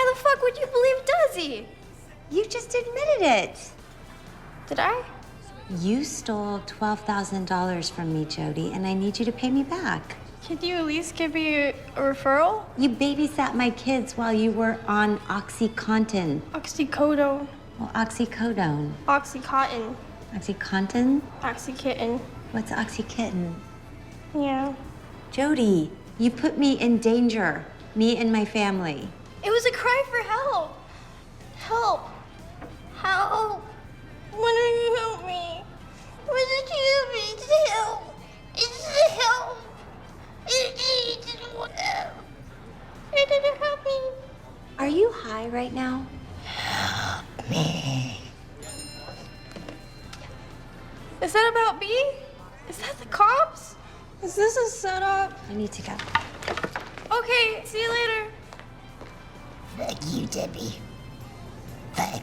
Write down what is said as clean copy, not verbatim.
Why the fuck would you believe Desi? You just admitted it. Did I? You stole $12,000 from me, Jodi, and I need you to pay me back. Could you at least give me a referral? You babysat my kids while you were on OxyContin. Oxycodone. Well, oxycodone. Oxycontin. OxyContin? Oxykitten. What's OxyKitten? Yeah. Jodi, you put me in danger, me and my family. It was a cry for help. Help. Help. When will you help me? What did you help me to help? It's to help. It didn't want help. It didn't help me. Are you high right now? Help me. Is that about me? Is that the cops? Is this a setup? I need to go. Okay, see you later. Fuck you, Debbie. Fuck